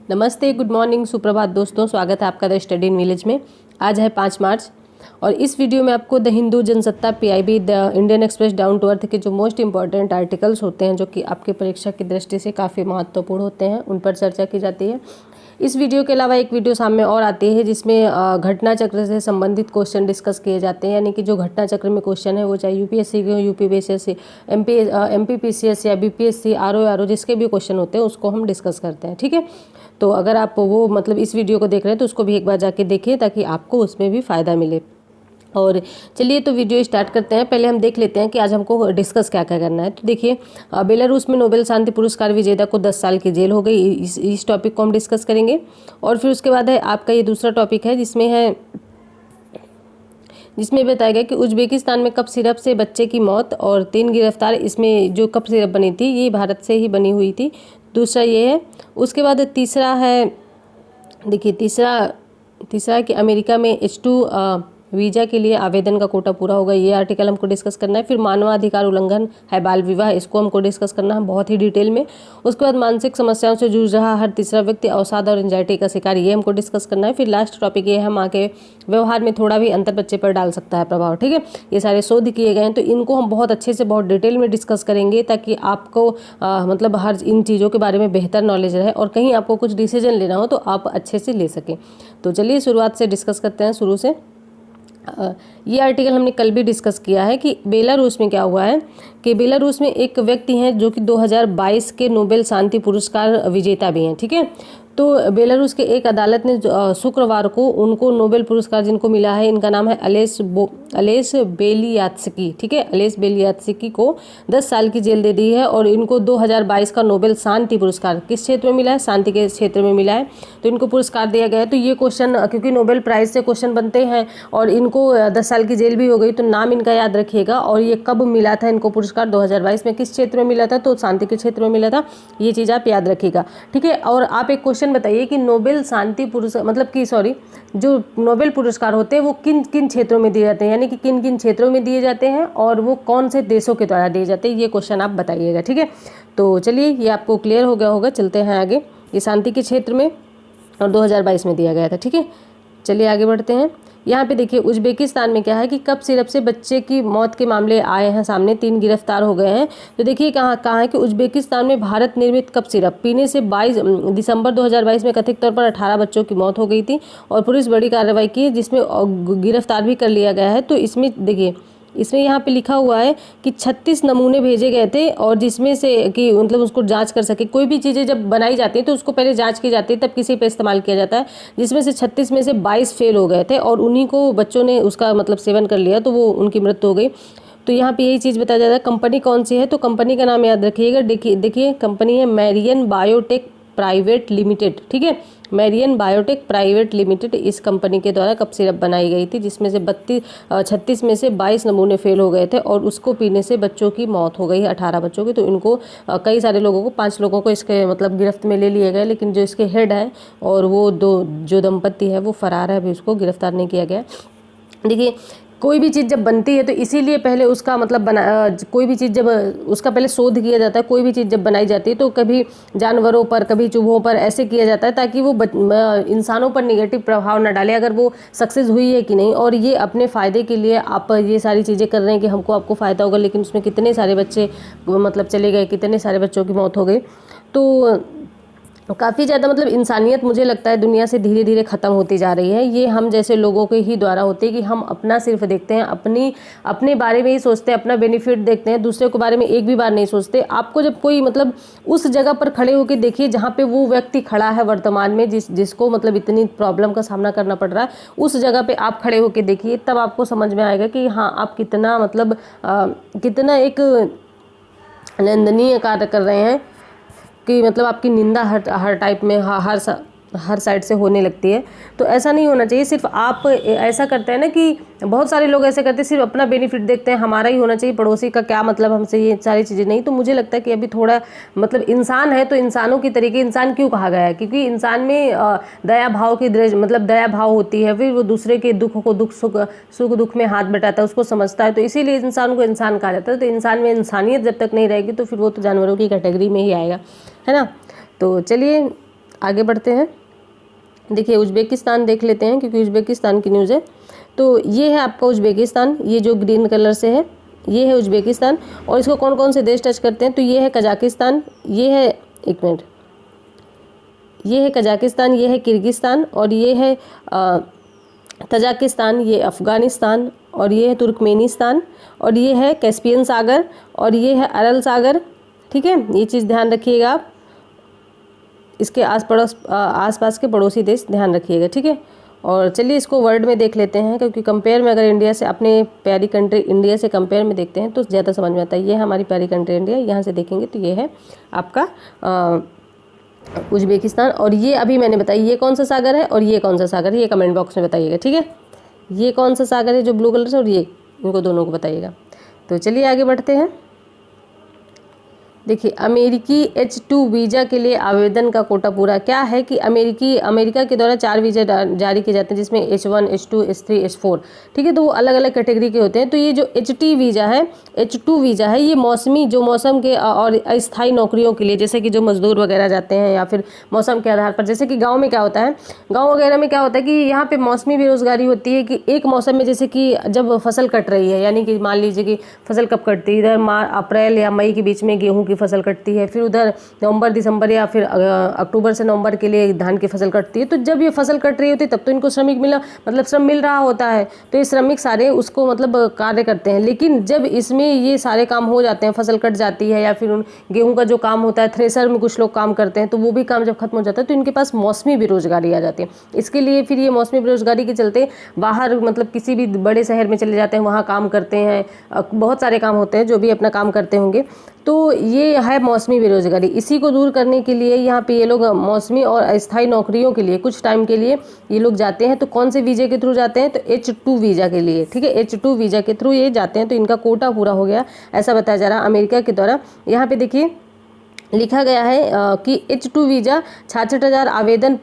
नमस्ते, good morning, सुप्रभात दोस्तों। स्वागत है आपका द स्टडी इन विलेज में। आज है 5 मार्च और इस वीडियो में आपको the Hindu, Jansatta, PIB, the Indian Express, down to earth के जो मोस्ट इंपॉर्टेंट आर्टिकल्स होते हैं जो कि आपके परीक्षा की दृष्टि से काफ़ी महत्वपूर्ण होते हैं, उन पर चर्चा की जाती है। इस वीडियो के अलावा एक वीडियो सामने और आती है जिसमें घटना चक्र से संबंधित क्वेश्चन डिस्कस किए जाते हैं, यानी कि जो घटना चक्र में क्वेश्चन है वो चाहे यूपीएससी के हो, यूपी बीसीएससी, एमपीपीसीएस या बीपीएससी, आरओ जिसके भी क्वेश्चन होते हैं उसको हम डिस्कस करते हैं। ठीक है, तो अगर आप वो मतलब इस वीडियो को देख रहे हैं तो उसको भी एक बार जाके देखिए ताकि आपको उसमें भी फ़ायदा मिले। और चलिए तो वीडियो स्टार्ट करते हैं। पहले हम देख लेते हैं कि आज हमको डिस्कस क्या क्या करना है। तो देखिए, बेलारूस में नोबेल शांति पुरस्कार विजेता को 10 साल की जेल हो गई। इस टॉपिक को हम डिस्कस करेंगे। और फिर उसके बाद है आपका ये दूसरा टॉपिक है जिसमें बताया गया कि उज्बेकिस्तान में कप सिरप से बच्चे की मौत और 3 गिरफ्तार। इसमें जो कप सिरप बनी थी ये भारत से ही बनी हुई थी। दूसरा ये है। उसके बाद तीसरा है, देखिए तीसरा है कि अमेरिका में H2 वीज़ा के लिए आवेदन का कोटा पूरा होगा। ये आर्टिकल हमको डिस्कस करना है। फिर मानवाधिकार उल्लंघन है बाल विवाह, इसको हमको डिस्कस करना है बहुत ही डिटेल में। उसके बाद मानसिक समस्याओं से जूझ रहा हर तीसरा व्यक्ति अवसाद और एंजाइटी का शिकार, ये हमको डिस्कस करना है। फिर लास्ट टॉपिक ये है, माँ के व्यवहार में थोड़ा भी अंतर बच्चे पर डाल सकता है प्रभाव। ठीक है, ये सारे शोध किए गए हैं तो इनको हम बहुत अच्छे से बहुत डिटेल में डिस्कस करेंगे ताकि आपको मतलब हर इन चीज़ों के बारे में बेहतर नॉलेज रहे और कहीं आपको कुछ डिसीजन लेना हो तो आप अच्छे से ले सकें। तो चलिए शुरुआत से डिस्कस करते हैं, शुरू से। ये आर्टिकल हमने कल भी डिस्कस किया है कि बेलारूस में क्या हुआ है कि बेलारूस में एक व्यक्ति हैं जो कि 2022 के नोबेल शांति पुरस्कार विजेता भी हैं। ठीक है, तो बेलारूस के एक अदालत ने शुक्रवार को उनको नोबेल पुरस्कार जिनको मिला है, इनका नाम है अलेस बेलियात्स्की। ठीक है, अलेस बेलियात्स्की को 10 साल की जेल दे दी है और इनको 2022 का नोबेल शांति पुरस्कार किस क्षेत्र में मिला है? शांति के क्षेत्र में मिला है, तो इनको पुरस्कार दिया गया है। तो ये क्वेश्चन, क्योंकि नोबेल प्राइज से क्वेश्चन बनते हैं और इनको 10 साल की जेल भी हो गई, तो नाम इनका याद रखिएगा। और ये कब मिला था इनको पुरस्कार? 2022 में। किस क्षेत्र में मिला था? तो शांति के क्षेत्र में मिला था। ये चीज़ आप याद रखिएगा। ठीक है, और आप एक क्वेश्चन बताइए कि नोबेल शांति पुरस्कार मतलब कि जो नोबेल पुरस्कार होते हैं वो किन किन क्षेत्रों में दिए जाते हैं, यानी कि किन किन क्षेत्रों में दिए जाते हैं और वो कौन से देशों के द्वारा दिए जाते हैं, ये क्वेश्चन आप बताइएगा। ठीक है, तो चलिए ये आपको क्लियर हो गया होगा। चलते हैं आगे। ये शांति के क्षेत्र में और 2022 में दिया गया था। ठीक है, चलिए आगे बढ़ते हैं। यहाँ पे देखिए उज्बेकिस्तान में क्या है कि कप सिरप से बच्चे की मौत के मामले आए हैं सामने, 3 गिरफ्तार हो गए हैं। तो देखिए कहाँ है कि उज्बेकिस्तान में भारत निर्मित कप सिरप पीने से 22 दिसंबर 2022 में कथित तौर पर 18 बच्चों की मौत हो गई थी और पुलिस बड़ी कार्रवाई की है जिसमें गिरफ्तार भी कर लिया गया है। तो इसमें देखिए, इसमें यहाँ पे लिखा हुआ है कि 36 नमूने भेजे गए थे और जिसमें से कि मतलब उसको जांच कर सके। कोई भी चीज़ें जब बनाई जाती है तो उसको पहले जांच की जाती है, तब किसी पे इस्तेमाल किया जाता है। जिसमें से 36 में से 22 फेल हो गए थे और उन्हीं को बच्चों ने उसका मतलब सेवन कर लिया, तो वो उनकी मृत्यु हो गई। तो यहाँ पे यही चीज़ बताया जाता है। कंपनी कौन सी है? तो कंपनी का नाम याद रखिएगा। देखिए कंपनी है मैरियन बायोटेक प्राइवेट लिमिटेड। ठीक है, मैरियन बायोटेक प्राइवेट लिमिटेड, इस कंपनी के द्वारा कप सिरप बनाई गई थी जिसमें से 36 में से 22 नमूने फेल हो गए थे और उसको पीने से बच्चों की मौत हो गई, 18 बच्चों की। तो इनको कई सारे लोगों को, 5 लोगों को इसके मतलब गिरफ्त में ले लिए गए, लेकिन जो इसके हेड है और वो जो दंपति है वो फरार है, अभी उसको गिरफ्तार नहीं किया गया। देखिए कोई भी चीज़ जब बनती है तो इसीलिए पहले उसका मतलब कोई भी चीज़ जब उसका पहले शोध किया जाता है, कोई भी चीज़ जब बनाई जाती है तो कभी जानवरों पर, कभी चूहों पर ऐसे किया जाता है ताकि वो इंसानों पर निगेटिव प्रभाव न डाले, अगर वो सक्सेस हुई है कि नहीं। और ये अपने फ़ायदे के लिए आप ये सारी चीज़ें कर रहे हैं कि आपको फ़ायदा होगा, लेकिन उसमें कितने सारे बच्चे मतलब चले गए, कितने सारे बच्चों की मौत हो गई। तो काफ़ी ज़्यादा मतलब इंसानियत मुझे लगता है दुनिया से धीरे धीरे ख़त्म होती जा रही है। ये हम जैसे लोगों के ही द्वारा होती है कि हम अपना सिर्फ देखते हैं, अपने बारे में ही सोचते हैं, अपना बेनिफिट देखते हैं, दूसरे के बारे में एक भी बार नहीं सोचते। आपको जब कोई मतलब उस जगह पर खड़े होकर देखिए जहाँ पे वो व्यक्ति खड़ा है वर्तमान में, जिसको मतलब इतनी प्रॉब्लम का सामना करना पड़ रहा है, उस जगह पर आप खड़े होकर देखिए, तब आपको समझ में आएगा कि हाँ आप कितना मतलब कितना एक निंदनीय कार्य कर रहे हैं कि मतलब आपकी निंदा हर टाइप में हर साइड से होने लगती है। तो ऐसा नहीं होना चाहिए। सिर्फ आप ऐसा करते हैं ना कि बहुत सारे लोग ऐसे करते हैं, सिर्फ अपना बेनिफिट देखते हैं, हमारा ही होना चाहिए, पड़ोसी का क्या मतलब हमसे, ये सारी चीज़ें नहीं। तो मुझे लगता है कि अभी थोड़ा मतलब इंसान है तो इंसानों की तरीके, इंसान क्यों कहा गया है? क्योंकि इंसान में दया भाव की मतलब दया भाव होती है, फिर वो दूसरे के दुख को सुख दुख में हाथ बटाता है, उसको समझता है, तो इसीलिए इंसान को इंसान कहा जाता है। तो इंसान में इंसानियत जब तक नहीं रहेगी तो फिर वो तो जानवरों की कैटेगरी में ही आएगा, है ना। तो चलिए आगे बढ़ते हैं। देखिए उज़्बेकिस्तान देख लेते हैं क्योंकि उज़्बेकिस्तान की न्यूज़ है। तो ये है आपका उज़्बेकिस्तान, ये जो ग्रीन कलर से है ये है उज़्बेकिस्तान। और इसको कौन कौन से देश टच करते हैं, तो ये है कजाकिस्तान, ये है एक मिनट, ये है कजाकिस्तान, ये है किर्गिस्तान, और ये है तजाकिस्तान, ये अफ़गानिस्तान, और ये है तुर्कमेनिस्तान, और ये है कैस्पियन सागर, और ये है अरल सागर। ठीक है, ये चीज़ ध्यान रखिएगा आप, इसके आस पास के पड़ोसी देश ध्यान रखिएगा। ठीक है, और चलिए इसको वर्ल्ड में देख लेते हैं क्योंकि कंपेयर में अगर इंडिया से, अपने प्यारी कंट्री इंडिया से कंपेयर में देखते हैं तो ज़्यादा समझ में आता है। ये है हमारी प्यारी कंट्री इंडिया, यहाँ से देखेंगे तो ये है आपका उज़्बेकिस्तान। और ये अभी मैंने बताया ये कौन सा सागर है और ये कौन सा सागर है, ये कमेंट बॉक्स में बताइएगा। ठीक है, ये कौन सा सागर है जो ब्लू कलर से, और ये, इनको दोनों को बताइएगा। तो चलिए आगे बढ़ते हैं। देखिए अमेरिकी H2 वीज़ा के लिए आवेदन का कोटा पूरा। क्या है कि अमेरिका के द्वारा 4 वीज़ा जारी किए जाते हैं जिसमें H1, H2, H3, H4। ठीक है, तो वो अलग अलग कैटेगरी के होते हैं। तो ये जो H2 वीज़ा है ये मौसमी, जो मौसम के और अस्थायी नौकरियों के लिए, जैसे कि जो मजदूर वगैरह जाते हैं या फिर मौसम के आधार पर, जैसे कि गाँव में क्या होता है, गाँव वगैरह में क्या होता है कि यहाँ पर मौसमी बेरोजगारी होती है कि एक मौसम में, जैसे कि जब फसल कट रही है, यानी कि मान लीजिए कि फसल कब कटती है, इधर अप्रैल या मई के बीच में गेहूँ फसल कटती है, फिर उधर नवंबर दिसंबर या फिर अक्टूबर से नवंबर के लिए धान की फसल कटती है। तो जब ये फसल कट रही होती है तब तो इनको श्रम मिल रहा होता है, तो ये श्रमिक सारे उसको मतलब कार्य करते हैं। लेकिन जब इसमें ये सारे काम हो जाते हैं, फसल कट जाती है या फिर गेहूं का जो काम होता है, थ्रेसर में कुछ लोग काम करते हैं, तो वो भी काम जब खत्म हो जाता है तो इनके पास मौसमी बेरोजगारी आ जाती है। इसके लिए फिर ये मौसमी बेरोजगारी के चलते बाहर मतलब किसी भी बड़े शहर में चले जाते हैं, वहाँ काम करते हैं, बहुत सारे काम होते हैं जो भी अपना काम करते होंगे। तो ये है मौसमी बेरोजगारी। इसी को दूर करने के लिए यहाँ पे ये लोग मौसमी और अस्थायी नौकरियों के लिए कुछ टाइम के लिए ये लोग जाते हैं। तो कौन से वीज़ा के थ्रू जाते हैं, तो H2 वीज़ा के लिए। ठीक है, H2 वीज़ा के थ्रू ये जाते हैं, तो इनका कोटा पूरा हो गया ऐसा बताया जा रहा है अमेरिका के द्वारा। यहाँ पे देखिए लिखा गया है कि H2 वीज़ा 66,000 आवेदन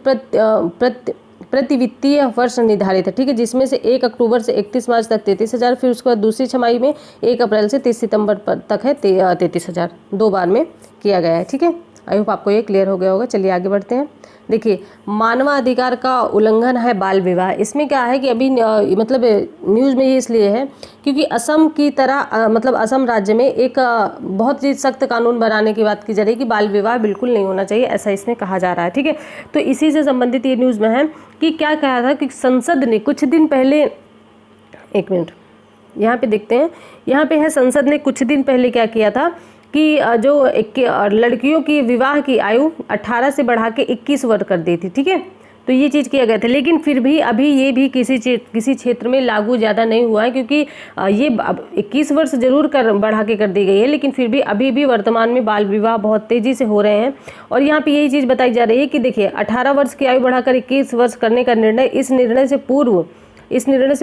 प्रति वित्तीय वर्ष निर्धारित है। ठीक है, जिसमें से 1 अक्टूबर से 31 मार्च तक 33,000, फिर उसके बाद दूसरी छमाही में 1 अप्रैल से 30 सितंबर तक है 33,000, 2 बार में किया गया है। ठीक है, आई होप आपको ये क्लियर हो गया होगा। चलिए आगे बढ़ते हैं। देखिए मानवाधिकार का उल्लंघन है बाल विवाह। इसमें क्या है कि अभी मतलब न्यूज़ में ये इसलिए है क्योंकि असम की तरह मतलब असम राज्य में एक बहुत ही सख्त कानून बनाने की बात की जा रही है कि बाल विवाह बिल्कुल नहीं होना चाहिए, ऐसा इसमें कहा जा रहा है। ठीक है, तो इसी से संबंधित ये न्यूज़ में है कि क्या कहा था कि संसद ने कुछ दिन पहले, एक मिनट यहाँ पे देखते हैं, यहाँ पे है संसद ने कुछ दिन पहले क्या किया था कि जो लड़कियों की विवाह की आयु 18 से बढ़ा के 21 वर्ष कर दी थी। ठीक है, तो ये चीज़ किया गया था। लेकिन फिर भी अभी ये भी किसी क्षेत्र में लागू ज़्यादा नहीं हुआ है क्योंकि ये 21 वर्ष जरूर बढ़ा के कर दी गई है, लेकिन फिर भी अभी भी वर्तमान में बाल विवाह बहुत तेज़ी से हो रहे हैं। और यहाँ पे यही चीज़ बताई जा रही है कि देखिए 18 वर्ष की आयु बढ़ाकर 21 वर्ष करने का निर्णय, इस निर्णय से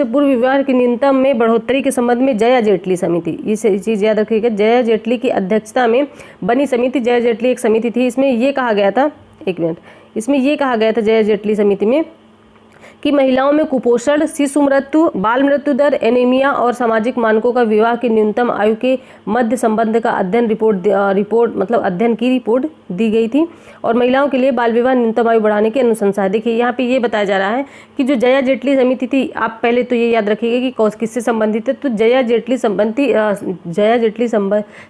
पूर्व विवाह की न्यूनतम में बढ़ोतरी के संबंध में जया जेटली समिति, ये चीज़ याद रखिएगा, जया जेटली की अध्यक्षता में बनी समिति, जया जेटली एक समिति थी, इसमें ये कहा गया था, एक मिनट, इसमें ये कहा गया था जया जेटली समिति में कि महिलाओं में कुपोषण, शिशु मृत्यु, बाल मृत्यु दर, एनीमिया और सामाजिक मानकों का विवाह की न्यूनतम आयु के मध्य संबंध का अध्ययन अध्ययन की रिपोर्ट दी गई थी और महिलाओं के लिए बाल विवाह न्यूनतम आयु बढ़ाने की अनुशंसा है। देखिए यहाँ पे ये बताया जा रहा है कि जो जया जेटली समिति थी, आप पहले तो ये याद रखिएगा कि किससे संबंधित है, तो जया जेटली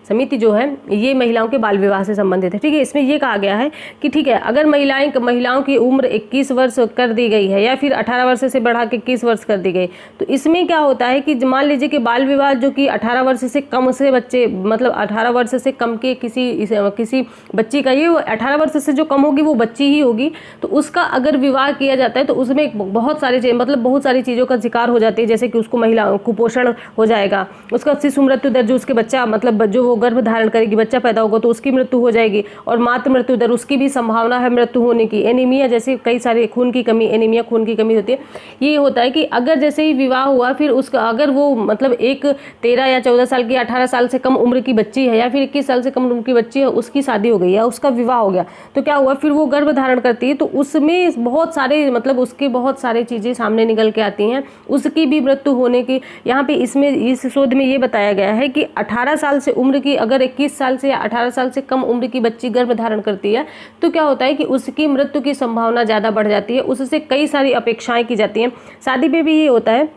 समिति जो है ये महिलाओं के बाल विवाह से संबंधित है। ठीक है, इसमें ये कहा गया है कि ठीक है, अगर महिलाओं की उम्र 21 वर्ष कर दी गई है या फिर 18 वर्ष से बढ़ा के 21 वर्ष कर दी गई, तो इसमें क्या होता है कि मान लीजिए कि बाल विवाह जो कि 18 वर्ष से कम से बच्चे, मतलब 18 वर्ष से कम के किसी बच्ची का, ये 18 वर्ष से जो कम होगी वो बच्ची ही होगी, तो उसका अगर विवाह किया जाता है तो उसमें बहुत सारी चीज़ों का शिकार हो जाती है, जैसे कि उसको महिला कुपोषण हो जाएगा, उसका शिशु मृत्यु दर, जो उसके बच्चा मतलब जो वो गर्भ धारण करेगी, बच्चा पैदा होगा तो उसकी मृत्यु हो जाएगी, और मातृ मृत्यु दर, उसकी भी संभावना है मृत्यु होने की, एनीमिया जैसे कई सारे खून की कमी, एनीमिया खून की कमी होती है। ये होता है कि अगर जैसे ही विवाह हुआ, फिर उसका अगर वो मतलब एक 13 या 14 साल की 18 साल से कम उम्र की बच्ची है या फिर 21 साल से कम उम्र की बच्ची है, उसकी शादी हो गई या उसका विवाह हो गया, तो क्या हुआ, फिर वो गर्भ धारण करती है तो उसमें बहुत सारे मतलब उसके बहुत सारे चीज़ें सामने निकल के आती हैं, उसकी भी मृत्यु होने की। यहाँ पे इसमें इस शोध में ये बताया गया है कि 18 साल से उम्र की अगर 21 साल से या 18 साल से कम उम्र की बच्ची गर्भ धारण करती है तो क्या होता है कि उसकी मृत्यु की संभावना ज़्यादा बढ़ जाती है, उससे कई सारी अपेक्षाएं की जाती हैं। शादी में भी ये होता है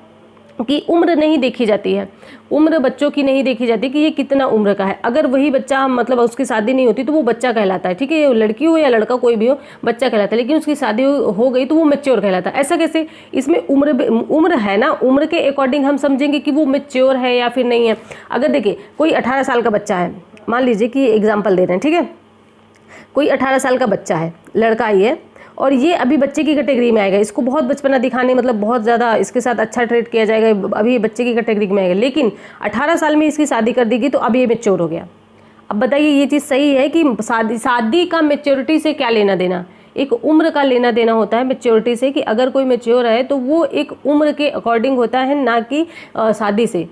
कि उम्र नहीं देखी जाती है, उम्र बच्चों की नहीं देखी जाती कि ये कितना उम्र का है। अगर वही बच्चा मतलब उसकी शादी नहीं होती तो वो बच्चा कहलाता है, ठीक है, ये लड़की हो या लड़का कोई भी हो बच्चा कहलाता है, लेकिन उसकी शादी हो गई तो वो मैच्योर कहलाता है। ऐसा कैसे? इसमें उम्र है ना, उम्र के अकॉर्डिंग हम समझेंगे कि वो मैच्योर है या फिर नहीं है। अगर देखिए कोई 18 साल का बच्चा है, मान लीजिए कि एग्जाम्पल दे रहे हैं, ठीक है, कोई 18 साल का बच्चा है, लड़का ही है, और ये अभी बच्चे की कैटेगरी में आएगा, इसको बहुत बचपना दिखाने मतलब बहुत ज़्यादा इसके साथ अच्छा ट्रीट किया जाएगा, अभी ये बच्चे की कैटेगरी में आएगा, लेकिन 18 साल में इसकी शादी कर देगी तो अब ये मैच्योर हो गया। अब बताइए ये चीज़ सही है कि शादी का मैच्योरिटी से क्या लेना देना? एक उम्र का लेना देना होता है मैच्योरिटी से, कि अगर कोई मैच्योर है तो वो एक उम्र के अकॉर्डिंग होता है, ना कि शादी से।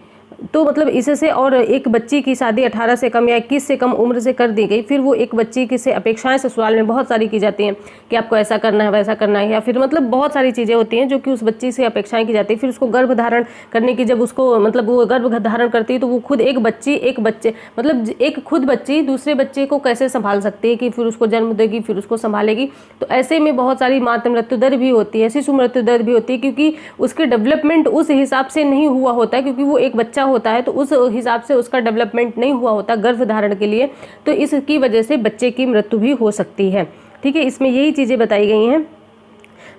तो मतलब इससे, और एक बच्ची की शादी 18 से कम या 21 से कम उम्र से कर दी गई, फिर वो एक बच्ची की से अपेक्षाएं ससुराल में बहुत सारी की जाती हैं कि आपको ऐसा करना है वैसा करना है, या फिर मतलब बहुत सारी चीज़ें होती हैं जो कि उस बच्ची से अपेक्षाएं की जाती है। फिर उसको गर्भ धारण करने की, जब उसको मतलब वो गर्भ धारण करती है तो वो खुद एक बच्चे मतलब एक खुद बच्ची दूसरे बच्चे को कैसे संभाल सकती है कि फिर उसको जन्म देगी, फिर उसको संभालेगी। तो ऐसे में बहुत सारी मातृ मृत्यु दर भी होती है, शिशु मृत्यु दर भी होती है, क्योंकि उसके डेवलपमेंट उस हिसाब से नहीं हुआ होता है, क्योंकि वो एक बच्चा होता है तो उस हिसाब से उसका डेवलपमेंट नहीं हुआ होता गर्भ धारण के लिए, तो इसकी वजह से बच्चे की मृत्यु भी हो सकती है। ठीक है, इसमें यही चीज़ें बताई गई हैं।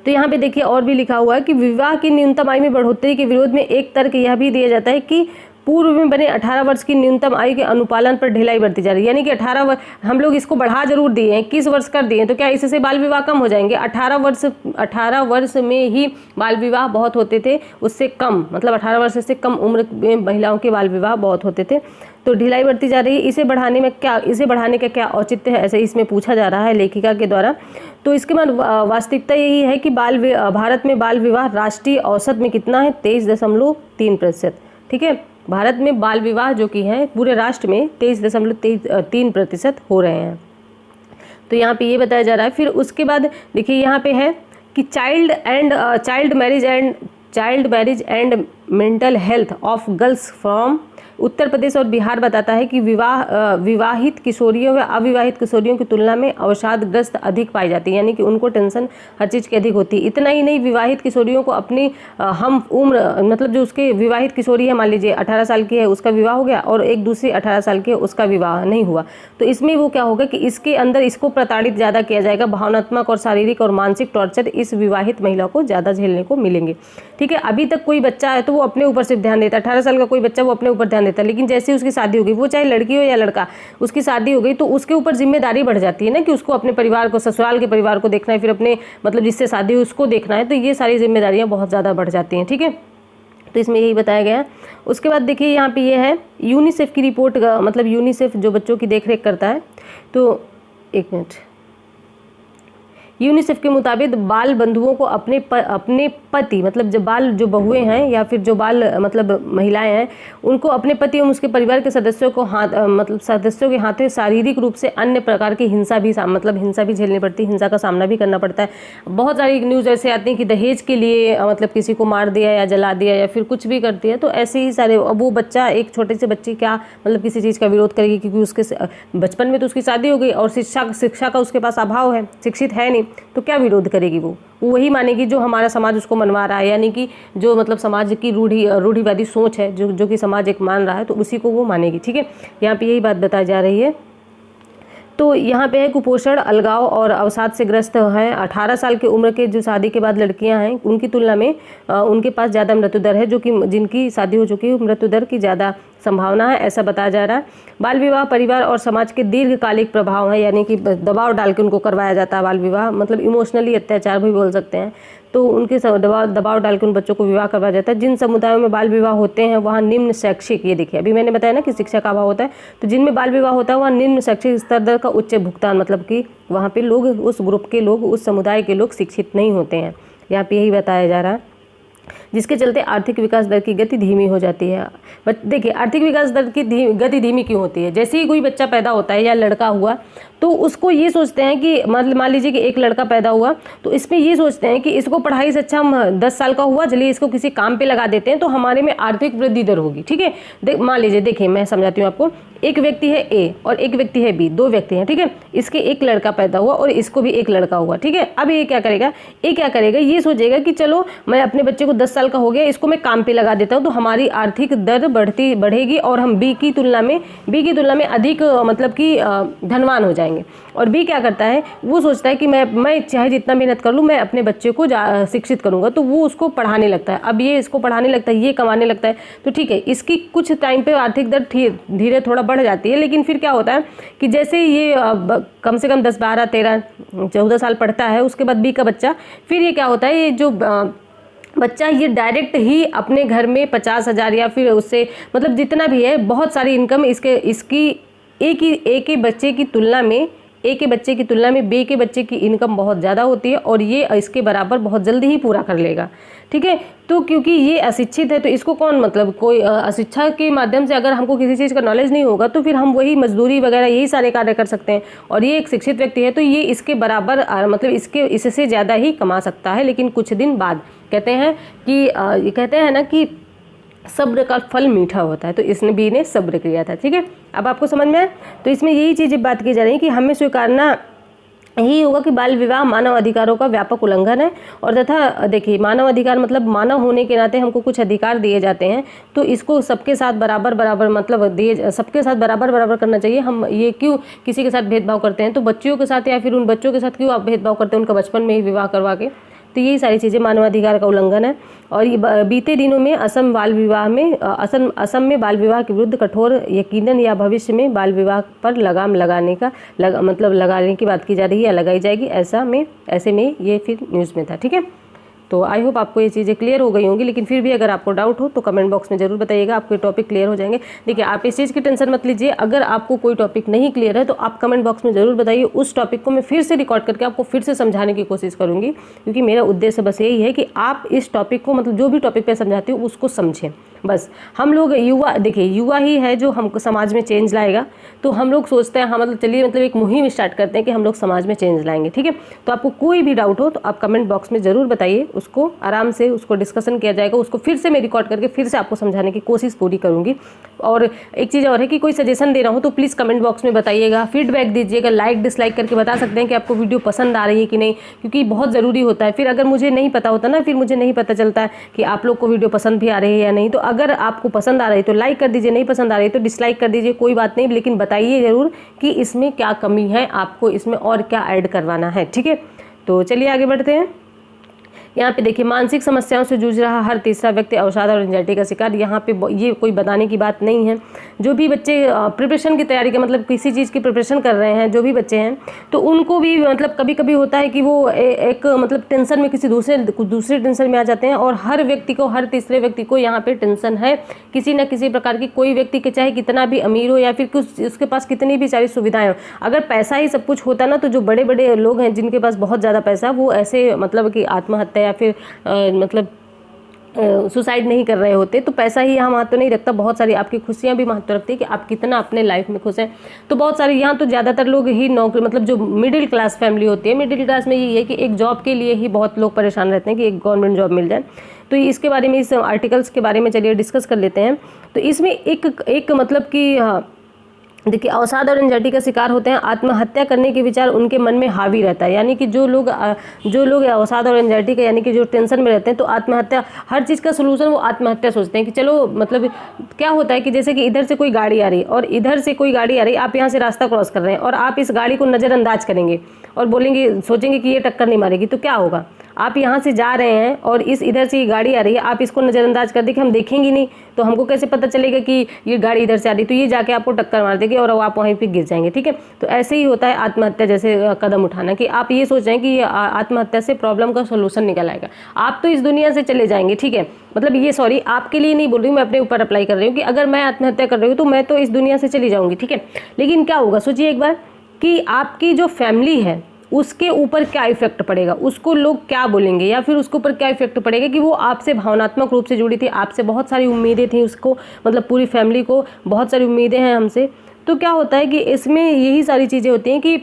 तो यहाँ पे देखिए और भी लिखा हुआ है कि विवाह की न्यूनतम आयु में बढ़ोतरी के विरोध में एक तर्क यह भी दिया जाता है कि पूर्व में बने 18 वर्ष की न्यूनतम आयु के अनुपालन पर ढिलाई बरती जा रही है। यानी कि 18 वर्ष हम लोग इसको बढ़ा जरूर दिए हैं, 21 वर्ष कर दिए, तो क्या इससे बाल विवाह कम हो जाएंगे? 18 वर्ष में ही बाल विवाह बहुत होते थे, उससे कम मतलब 18 वर्ष से कम उम्र में महिलाओं के बाल विवाह बहुत होते थे। तो ढिलाई बरती जा रही है, इसे बढ़ाने का क्या औचित्य है, ऐसे इसमें पूछा जा रहा है लेखिका के द्वारा। तो इसके बाद वास्तविकता यही है कि भारत में बाल विवाह राष्ट्रीय औसत में कितना है? 23.3%। ठीक है, भारत में बाल विवाह जो कि है पूरे राष्ट्र में 23.3% हो रहे हैं। तो यहाँ पे ये बताया जा रहा है। फिर उसके बाद देखिए यहाँ पे है कि child marriage and mental health of girls from Uttar Pradesh और बिहार बताता है कि विवाहित किशोरियों व अविवाहित किशोरियों की तुलना में अवसादग्रस्त अधिक पाई जाती है, यानी कि उनको टेंशन हर चीज़ की अधिक होती है। इतना ही नहीं, विवाहित किशोरियों को अपनी हम उम्र मतलब जो उसके विवाहित किशोरी है, मान लीजिए 18 साल की है, उसका विवाह हो गया, और एक दूसरी 18 साल की है, उसका विवाह नहीं हुआ, तो इसमें वो क्या होगा कि इसके अंदर इसको प्रताड़ित ज़्यादा किया जाएगा, भावनात्मक और शारीरिक और मानसिक टॉर्चर इस विवाहित महिला को ज़्यादा झेलने को मिलेंगे। ठीक है, अभी तक कोई बच्चा है तो वो अपने ऊपर सिर्फ ध्यान देता है, 18 साल का कोई बच्चा वो अपने ऊपर ध्यान देता है, लेकिन जैसे उसकी शादी हो गई, वो चाहे लड़की हो या लड़का, उसकी शादी हो गई तो उसके ऊपर जिम्मेदारी बढ़ जाती है ना, कि उसको अपने परिवार को, ससुराल के परिवार को देखना है, फिर अपने मतलब जिससे शादी हुई उसको देखना है, तो ये सारी जिम्मेदारियां बहुत ज़्यादा बढ़ जाती हैं। ठीक है, तो इसमें यही बताया गया है। उसके बाद देखिए यहाँ पे ये है यूनिसेफ की रिपोर्ट का, मतलब यूनिसेफ जो बच्चों की देखरेख करता है, तो एक मिनट, यूनिसेफ के मुताबिक बाल बंधुओं को अपने पति मतलब जो बहुएं हैं या फिर जो बाल मतलब महिलाएं हैं, उनको अपने पति एवं उसके परिवार के सदस्यों को सदस्यों के हाथों शारीरिक रूप से अन्य प्रकार की हिंसा भी झेलनी पड़ती है, हिंसा का सामना भी करना पड़ता है। बहुत सारी न्यूज़ ऐसे आती हैं कि दहेज के लिए मतलब किसी को मार दिया या जला दिया या फिर कुछ भी कर दिया, तो ऐसे ही सारे। अब वो बच्चा, एक छोटे से बच्ची क्या मतलब किसी चीज़ का विरोध करेगी, क्योंकि उसके बचपन में तो उसकी शादी हो गई और शिक्षा का उसके पास अभाव है, शिक्षित है नहीं, तो क्या विरोध करेगी? वो वही मानेगी जो हमारा समाज उसको मनवा रहा है, यानी कि जो मतलब समाज की रूढ़िवादी सोच है, जो कि समाज एक मान रहा है, तो उसी को वो मानेगी। ठीक है, यहाँ पे यही बात बताई जा रही है। तो यहाँ पे है कुपोषण, अलगाव और अवसाद से ग्रस्त हैं 18 साल की उम्र के जो शादी के बाद लड़कियां हैं, उनकी तुलना में उनके पास ज़्यादा मृत्यु दर है, जो कि जिनकी शादी हो चुकी है मृत्यु दर की ज़्यादा संभावना है, ऐसा बताया जा रहा है। बाल विवाह परिवार और समाज के दीर्घकालिक प्रभाव है, यानी कि दबाव डाल के उनको करवाया जाता है बाल विवाह, मतलब इमोशनली अत्याचार भी बोल सकते हैं। तो उनके दबाव डाल के उन बच्चों को विवाह करवाया जाता है। जिन समुदायों में बाल विवाह होते हैं वहाँ निम्न शैक्षिक, ये देखिए अभी मैंने बताया ना कि शिक्षा का अभाव होता है, तो जिनमें बाल विवाह होता है वहाँ निम्न शैक्षिक स्तर का उच्च भुगतान, मतलब कि वहाँ पे लोग, उस ग्रुप के लोग, उस समुदाय के लोग शिक्षित नहीं होते हैं, यहाँ पे यही बताया जा रहा है, जिसके चलते आर्थिक विकास दर की गति धीमी हो जाती है। बट देखिए आर्थिक विकास दर की गति धीमी क्यों होती है? जैसे ही कोई बच्चा पैदा होता है या लड़का हुआ तो उसको ये सोचते हैं कि मतलब मान लीजिए कि एक लड़का पैदा हुआ तो इसमें ये सोचते हैं कि इसको पढ़ाई से अच्छा हम 10 साल का हुआ चलिए इसको किसी काम पे लगा देते हैं तो हमारे में आर्थिक वृद्धि दर होगी। ठीक है, मान लीजिए देखिए मैं समझाती हूँ आपको, एक व्यक्ति है ए और एक व्यक्ति है बी, दो व्यक्ति हैं। ठीक है, इसके एक लड़का पैदा हुआ और इसको भी एक लड़का हुआ। ठीक है, अब ये क्या करेगा, ये सोचेगा कि चलो मैं अपने बच्चे को 10 साल का हो गया इसको मैं काम पे लगा देता हूँ तो हमारी आर्थिक दर बढ़ेगी और हम बी की तुलना में अधिक मतलब कि धनवान हो जाएंगे। और बी क्या करता है, वो सोचता है कि मैं चाहे जितना मेहनत कर लूँ मैं अपने बच्चे को शिक्षित करूँगा, तो वो उसको पढ़ाने लगता है। अब ये इसको पढ़ाने लगता है, ये कमाने लगता है, तो ठीक है इसकी कुछ टाइम पे आर्थिक दर धीरे थोड़ा बढ़ जाती है। लेकिन फिर क्या होता है कि जैसे ये कम से कम 10, 12, 13, 14 साल पढ़ता है उसके बाद बी का बच्चा, फिर ये क्या होता है, ये जो बच्चा ये डायरेक्ट ही अपने घर में 50,000 या फिर उससे मतलब जितना भी है बहुत सारी इनकम इसकी ए के बच्चे की तुलना में बी के बच्चे की इनकम बहुत ज़्यादा होती है और ये इसके बराबर बहुत जल्दी ही पूरा कर लेगा। ठीक है, तो क्योंकि ये अशिक्षित है तो इसको कौन मतलब कोई अशिक्षा के माध्यम से अगर हमको किसी चीज़ का नॉलेज नहीं होगा तो फिर हम वही मजदूरी वगैरह यही सारे कार्य कर सकते हैं। और ये एक शिक्षित व्यक्ति है तो ये इसके बराबर मतलब इससे ज़्यादा ही कमा सकता है, लेकिन कुछ दिन बाद। कहते हैं ना कि सब्र का फल मीठा होता है, तो इसने बी ने सब्र किया था। ठीक है, अब आपको समझ में आया? तो इसमें यही चीज़ें बात की जा रही है कि हमें स्वीकारना यही होगा कि बाल विवाह मानव अधिकारों का व्यापक उल्लंघन है। और तथा देखिए मानव अधिकार मतलब मानव होने के नाते हमको कुछ अधिकार दिए जाते हैं तो इसको सबके साथ बराबर मतलब सबके साथ बराबर करना चाहिए। हम ये क्यों किसी के साथ भेदभाव करते हैं? तो बच्चियों के साथ या फिर उन बच्चों के साथ क्यों आप भेदभाव करते हैं उनका बचपन में ही विवाह करवा के? तो यही सारी चीज़ें मानवाधिकार का उल्लंघन है। और ये बीते दिनों में असम में बाल विवाह के विरुद्ध कठोर यकीनन या भविष्य में बाल विवाह पर लगाम लगाने की बात की जा रही है या लगाई जाएगी, ऐसे में ये फिर न्यूज़ में था। ठीक है, तो आई होप आपको ये चीज़ें क्लियर हो गई होंगी, लेकिन फिर भी अगर आपको डाउट हो तो कमेंट बॉक्स में ज़रूर बताइएगा, आपके टॉपिक क्लियर हो जाएंगे। देखिए आप इस चीज़ की टेंशन मत लीजिए, अगर आपको कोई टॉपिक नहीं क्लियर है तो आप कमेंट बॉक्स में ज़रूर बताइए, उस टॉपिक को मैं फिर से रिकॉर्ड करके आपको फिर से समझाने की कोशिश करूँगी, क्योंकि मेरा उद्देश्य बस यही है कि आप इस टॉपिक को मतलब जो भी टॉपिक पर समझाती हूँ उसको समझें। बस हम लोग युवा ही है जो हमको समाज में चेंज लाएगा। तो हम लोग सोचते हैं हाँ मतलब चलिए मतलब एक मुहिम स्टार्ट करते हैं कि हम लोग समाज में चेंज लाएंगे। ठीक है, तो आपको कोई भी डाउट हो तो आप कमेंट बॉक्स में ज़रूर बताइए, उसको आराम से उसको डिस्कशन किया जाएगा, उसको फिर से मैं रिकॉर्ड करके फिर से आपको समझाने की कोशिश पूरी करूँगी। और एक चीज़ और है कि कोई सजेशन दे रहा हूँ तो प्लीज़ कमेंट बॉक्स में बताइएगा, फीडबैक दीजिएगा, लाइक डिसलाइक करके बता सकते हैं कि आपको वीडियो पसंद आ रही है कि नहीं, क्योंकि बहुत ज़रूरी होता है। फिर अगर मुझे नहीं पता होता ना, फिर मुझे नहीं पता चलता है कि आप लोग को वीडियो पसंद भी आ रही है या नहीं। तो अगर आपको पसंद आ रही है तो लाइक कर दीजिए, नहीं पसंद आ रही है तो डिसलाइक कर दीजिए, कोई बात नहीं, लेकिन बताइए ज़रूर कि इसमें क्या कमी है, आपको इसमें और क्या ऐड करवाना है। ठीक है, तो चलिए आगे बढ़ते हैं। यहाँ पे देखिए मानसिक समस्याओं से जूझ रहा हर तीसरा व्यक्ति अवसाद और एंजाइटी का शिकार। यहाँ पे ये कोई बताने की बात नहीं है। जो भी बच्चे प्रिपरेशन की तैयारी के मतलब किसी चीज़ की प्रिपरेशन कर रहे हैं, जो भी बच्चे हैं, तो उनको भी मतलब कभी कभी होता है कि वो एक मतलब टेंशन में किसी दूसरे टेंशन में आ जाते हैं। और हर व्यक्ति को, हर तीसरे व्यक्ति को यहाँ पे टेंशन है किसी न किसी प्रकार की। कोई व्यक्ति के चाहे कितना भी अमीर हो या फिर कुछ उसके पास कितनी भी सारी सुविधाएं हो, अगर पैसा ही सब कुछ होता ना तो जो बड़े बड़े लोग हैं जिनके पास बहुत ज़्यादा पैसा, वो ऐसे मतलब कि आत्महत्या या फिर मतलब सुसाइड नहीं कर रहे होते। तो पैसा ही यहाँ महत्व नहीं रखता, बहुत सारी आपकी खुशियाँ भी महत्व रखती है कि आप कितना अपने लाइफ में खुश हैं। तो बहुत सारे यहाँ तो ज़्यादातर लोग ही नौकरी मतलब जो मिडिल क्लास फैमिली होती है, मिडिल क्लास में यही है कि एक जॉब के लिए ही बहुत लोग परेशान रहते हैं कि एक गवर्नमेंट जॉब मिल जाए। तो इसके बारे में, इस आर्टिकल्स के बारे में चलिए डिस्कस कर लेते हैं। तो इसमें एक मतलब कि देखिए अवसाद और एंजाइटी का शिकार होते हैं, आत्महत्या करने के विचार उनके मन में हावी रहता है। यानी कि जो लोग अवसाद और एंजाइटी का यानी कि जो टेंशन में रहते हैं, तो आत्महत्या, हर चीज़ का सोल्यूशन वो आत्महत्या सोचते हैं कि चलो मतलब क्या होता है कि जैसे कि इधर से कोई गाड़ी आ रही और इधर से कोई गाड़ी आ रही, आप यहाँ से रास्ता क्रॉस कर रहे हैं और आप इस गाड़ी को नज़रअंदाज करेंगे और सोचेंगे कि ये टक्कर नहीं मारेगी, तो क्या होगा? आप यहाँ से जा रहे हैं और इधर से ये गाड़ी आ रही है, आप इसको नज़रअंदाज कर देंगे, हम देखेंगे नहीं तो हमको कैसे पता चलेगा कि ये गाड़ी इधर से आ रही, तो ये जाके आपको टक्कर मार देगी और आप वहीं पे गिर जाएंगे। ठीक है, तो ऐसे ही होता है आत्महत्या जैसे कदम उठाना, कि आप ये सोच रहे हैं कि आत्महत्या से प्रॉब्लम का सोल्यूशन निकल आएगा, आप तो इस दुनिया से चले जाएंगे। ठीक है, मतलब ये सॉरी आपके लिए नहीं बोल रही हूँ, मैं अपने ऊपर अप्लाई कर रही हूँ कि अगर मैं आत्महत्या कर रही हूँ तो मैं तो इस दुनिया से चली जाऊँगी। ठीक है, लेकिन क्या होगा सोचिए एक बार कि आपकी जो फैमिली है, उसके ऊपर क्या इफेक्ट पड़ेगा, उसको लोग क्या बोलेंगे, या फिर उसके ऊपर क्या इफेक्ट पड़ेगा कि वो आपसे भावनात्मक रूप से जुड़ी थी, आपसे बहुत सारी उम्मीदें थी उसको, मतलब पूरी फैमिली को बहुत सारी उम्मीदें हैं हमसे। तो क्या होता है कि इसमें यही सारी चीज़ें होती हैं कि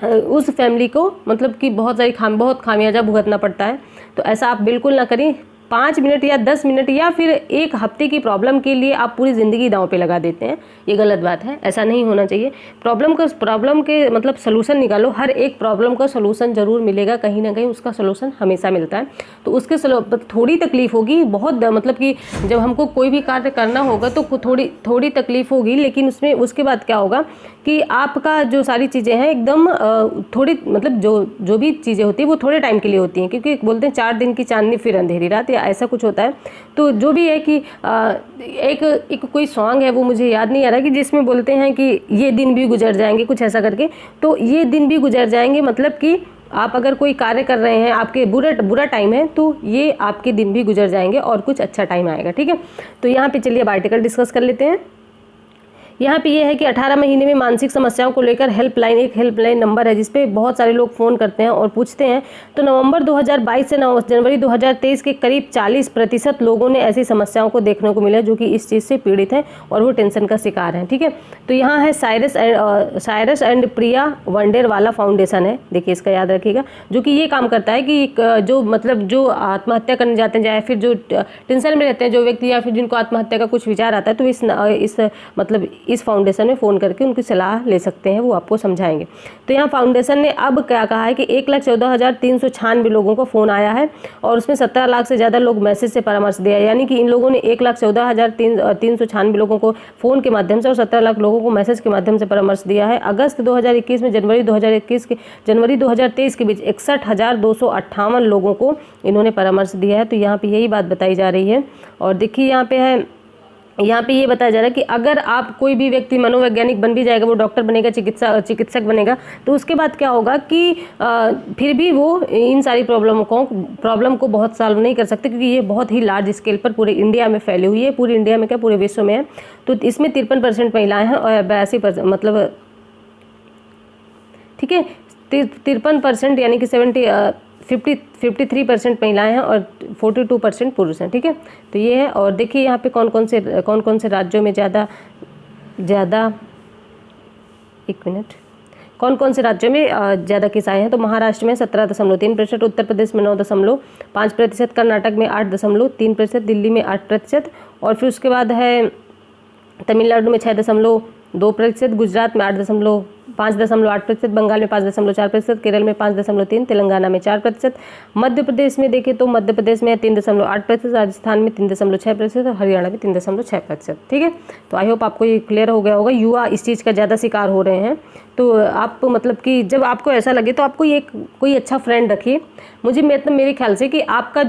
उस फैमिली को मतलब कि बहुत खामियाजा भुगतना पड़ता है। तो ऐसा आप बिल्कुल ना करें। 5 मिनट या 10 मिनट या फिर 1 हफ्ते की प्रॉब्लम के लिए आप पूरी ज़िंदगी दांव पे लगा देते हैं, ये गलत बात है, ऐसा नहीं होना चाहिए। प्रॉब्लम के मतलब सोल्यूशन निकालो, हर एक प्रॉब्लम का सोल्यूशन ज़रूर मिलेगा, कहीं ना कहीं उसका सोल्यूशन हमेशा मिलता है। तो उसके थोड़ी तकलीफ होगी, बहुत मतलब कि जब हमको कोई भी कार्य करना होगा तो थोड़ी तकलीफ होगी, लेकिन उसके बाद क्या होगा कि आपका जो सारी चीज़ें हैं एकदम थोड़ी मतलब जो भी चीज़ें होती है वो थोड़े टाइम के लिए होती हैं, क्योंकि बोलते हैं 4 दिन की चांदनी फिर अंधेरी रात, या ऐसा कुछ होता है। तो जो भी है कि एक कोई सॉन्ग है, वो मुझे याद नहीं आ रहा, कि जिसमें बोलते हैं कि ये दिन भी गुजर जाएंगे, कुछ ऐसा करके। तो ये दिन भी गुजर जाएंगे मतलब कि आप अगर कोई कार्य कर रहे हैं, आपके बुरा टाइम है, तो ये आपके दिन भी गुजर जाएंगे और कुछ अच्छा टाइम आएगा, ठीक है। तो यहाँ पे चलिए अब आर्टिकल डिस्कस कर लेते हैं। यहाँ पे ये है कि 18 महीने में मानसिक समस्याओं को लेकर हेल्पलाइन, एक हेल्पलाइन नंबर है जिसपे बहुत सारे लोग फ़ोन करते हैं और पूछते हैं। तो नवंबर 2022 से जनवरी 2023 के करीब 40% लोगों ने ऐसी समस्याओं को देखने को मिला जो कि इस चीज़ से पीड़ित हैं और वो टेंशन का शिकार हैं, ठीक है। तो यहाँ है साइरस एंड प्रिया वंडेरवाला फाउंडेशन है, देखिए इसका याद रखिएगा, जो कि ये काम करता है कि जो मतलब जो आत्महत्या करने जाते हैं या फिर जो टेंशन में रहते हैं जो व्यक्ति, या फिर जिनको आत्महत्या का कुछ विचार आता है, तो इस फाउंडेशन में फ़ोन करके उनकी सलाह ले सकते हैं, वो आपको समझाएंगे। तो यहाँ फाउंडेशन ने अब क्या कहा है कि 1,14,396 लोगों को फ़ोन आया है और उसमें 17 लाख से ज़्यादा लोग मैसेज से परामर्श दिया है। यानी कि इन लोगों ने 1,14,396 लोगों को फ़ोन के माध्यम से और 17 लाख लोगों को मैसेज के माध्यम से परामर्श दिया है। अगस्त 2021 में जनवरी 2023 के बीच 61,258 लोगों को इन्होंने परामर्श दिया है। तो यहाँ पे यही बात बताई जा रही है। और देखिए यहाँ पे ये बताया जा रहा है कि अगर आप कोई भी व्यक्ति मनोवैज्ञानिक बन भी जाएगा, वो डॉक्टर बनेगा, चिकित्सक बनेगा, तो उसके बाद क्या होगा कि फिर भी वो इन सारी प्रॉब्लम को बहुत सॉल्व नहीं कर सकते, क्योंकि ये बहुत ही लार्ज स्केल पर पूरे इंडिया में फैली हुई है, पूरे इंडिया में क्या पूरे विश्व में है। तो इसमें 53% महिलाएं हैं और 82% मतलब ठीक है 53% यानी कि 53% महिलाएं हैं और 42% पुरुष हैं, ठीक है। तो ये है। और देखिए यहाँ पे कौन कौन से राज्यों में ज़्यादा कौन कौन से राज्यों में ज़्यादा केस आए हैं। तो महाराष्ट्र में 17.3%, उत्तर प्रदेश में 9.5%, कर्नाटक में 8.3%, दिल्ली में 8%, और फिर उसके बाद है तमिलनाडु में 6.2%, गुजरात में 5.8%, बंगाल में 5.4%, केरल में 5.3%, तेलंगाना में 4%, मध्य प्रदेश में देखें तो मध्य प्रदेश में 3.8%, राजस्थान में 3.6% और हरियाणा में 3.6%, ठीक है। तो आई होप आपको ये क्लियर हो गया होगा। युवा इस चीज़ का ज़्यादा शिकार हो रहे हैं। तो आप मतलब कि जब आपको ऐसा लगे तो आपको ये कोई अच्छा फ्रेंड रखिए। मेरे ख्याल से कि आपका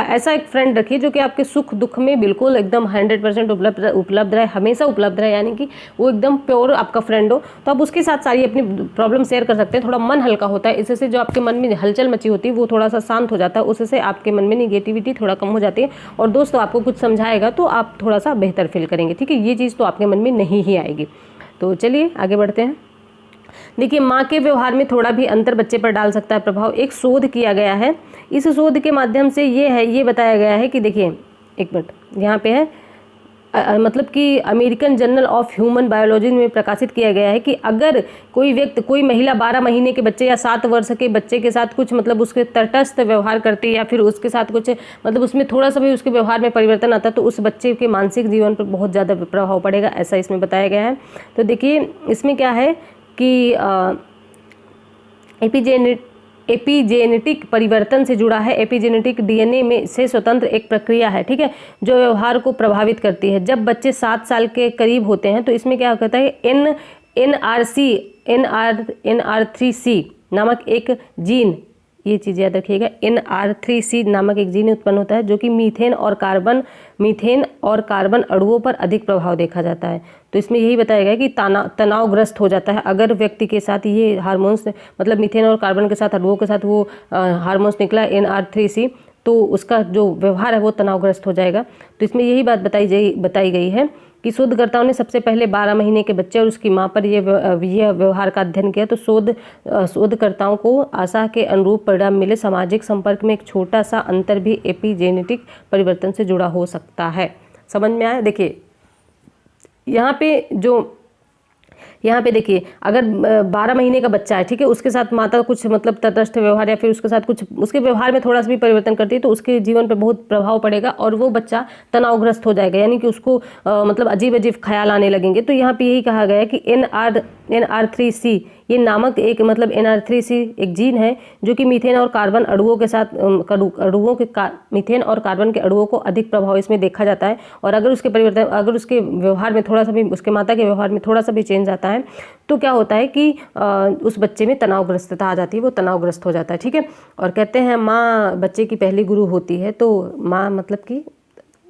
ऐसा एक फ्रेंड रखिए जो कि आपके सुख दुख में बिल्कुल एकदम 100% उपलब्ध रहे, हमेशा उपलब्ध रहे, यानी कि वो एकदम प्योर आपका फ्रेंड हो। तो आप उसके साथ सारी अपनी प्रॉब्लम शेयर कर सकते हैं। थोड़ा मन हल्का होता है, इससे जो आपके मन में हलचल मची होती है वो थोड़ा सा शांत हो जाता है, उससे आपके मन में निगेटिविटी थोड़ा कम हो जाती है, और दोस्त आपको कुछ समझाएगा तो आप थोड़ा सा बेहतर फील करेंगे, ठीक है। ये चीज़ तो आपके मन में नहीं ही आएगी। तो चलिए आगे बढ़ते हैं। देखिए, माँ के व्यवहार में थोड़ा भी अंतर बच्चे पर डाल सकता है प्रभाव। एक शोध किया गया है, इस शोध के माध्यम से ये बताया गया है कि देखिए एक मिनट यहाँ पे है मतलब कि American journal of human biology में प्रकाशित किया गया है कि अगर कोई महिला 12 महीने के बच्चे या 7 वर्ष के बच्चे के साथ कुछ मतलब उसके तटस्थ व्यवहार करती है, या फिर उसके साथ कुछ मतलब उसमें थोड़ा सा भी उसके व्यवहार में परिवर्तन आता है, तो उस बच्चे के मानसिक जीवन पर बहुत ज़्यादा प्रभाव पड़ेगा, ऐसा इसमें बताया गया है। तो देखिए इसमें क्या है कि एपिजेनेटिक परिवर्तन से जुड़ा है। एपिजेनेटिक डीएनए में से स्वतंत्र एक प्रक्रिया है, ठीक है, जो व्यवहार को प्रभावित करती है। जब बच्चे 7 साल के करीब होते हैं तो इसमें क्या होता है, NR3C नामक एक जीन, ये चीज़ याद रखिएगा, NR3C नामक एक जीन उत्पन्न होता है जो कि मीथेन और कार्बन अणुओं पर अधिक प्रभाव देखा जाता है। तो इसमें यही बताया गया कि तनावग्रस्त हो जाता है अगर व्यक्ति के साथ ये हार्मोन्स मतलब मीथेन और कार्बन के साथ अणुओं के साथ वो हार्मोन्स निकला NR3C, तो उसका जो व्यवहार है वो तनावग्रस्त हो जाएगा। तो इसमें यही बात बताई गई है कि शोधकर्ताओं ने सबसे पहले 12 महीने के बच्चे और उसकी मां पर यह व्यवहार का अध्ययन किया। तो शोधकर्ताओं को आशा के अनुरूप परिणाम मिले। सामाजिक संपर्क में एक छोटा सा अंतर भी एपिजेनेटिक परिवर्तन से जुड़ा हो सकता है। समझ में आया? देखिए यहाँ पे देखिए, अगर 12 महीने का बच्चा है, ठीक है, उसके साथ माता कुछ मतलब तटस्थ व्यवहार या फिर उसके साथ कुछ उसके व्यवहार में थोड़ा सा भी परिवर्तन करती है तो उसके जीवन पे बहुत प्रभाव पड़ेगा और वो बच्चा तनावग्रस्त हो जाएगा, यानी कि उसको मतलब अजीब अजीब ख्याल आने लगेंगे। तो यहाँ पे यही कहा गया है कि NR3C ये नामक एक मतलब NR3C एक जीन है जो कि मीथेन और कार्बन अणुओं के साथ मीथेन और कार्बन के अणुओं को अधिक प्रभाव इसमें देखा जाता है। और अगर उसके व्यवहार में थोड़ा सा भी, उसके माता के व्यवहार में थोड़ा सा भी चेंज आता है तो क्या होता है कि उस बच्चे में तनावग्रस्तता आ जाती है, वो तनावग्रस्त हो जाता है, ठीक है। और कहते हैं माँ बच्चे की पहली गुरु होती है, तो माँ मतलब कि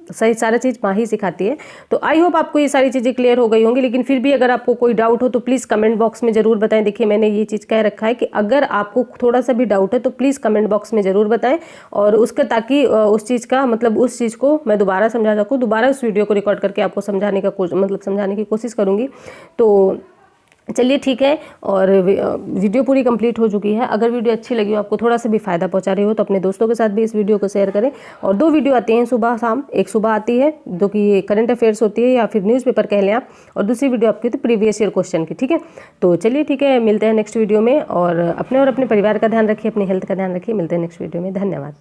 सही सारा चीज़ माँ ही सिखाती है। तो आई होप आपको ये सारी चीज़ें क्लियर हो गई होंगी, लेकिन फिर भी अगर आपको कोई डाउट हो तो प्लीज़ कमेंट बॉक्स में ज़रूर बताएं। देखिए मैंने ये चीज़ कह रखा है कि अगर आपको थोड़ा सा भी डाउट है तो प्लीज़ कमेंट बॉक्स में ज़रूर बताएं, और उसका ताकि उस चीज़ का मतलब उस चीज़ को मैं दोबारा समझा सकूँ, दोबारा उस वीडियो को रिकॉर्ड करके आपको समझाने की कोशिश करूँगी। तो चलिए ठीक है, और वीडियो पूरी कंप्लीट हो चुकी है। अगर वीडियो अच्छी लगी हो, आपको थोड़ा सा भी फ़ायदा पहुंचा रही हो, तो अपने दोस्तों के साथ भी इस वीडियो को शेयर करें। और 2 वीडियो आती हैं सुबह शाम, एक सुबह आती है जो कि करंट अफेयर्स होती है या फिर न्यूज़पेपर कह लें आप, और दूसरी वीडियो आपकी तो प्रीवियस ईयर क्वेश्चन की, ठीक है। तो चलिए ठीक है, मिलते हैं नेक्स्ट वीडियो में, और अपने परिवार का ध्यान रखिए, अपनी हेल्थ का ध्यान रखिए। मिलते हैं नेक्स्ट वीडियो में। धन्यवाद।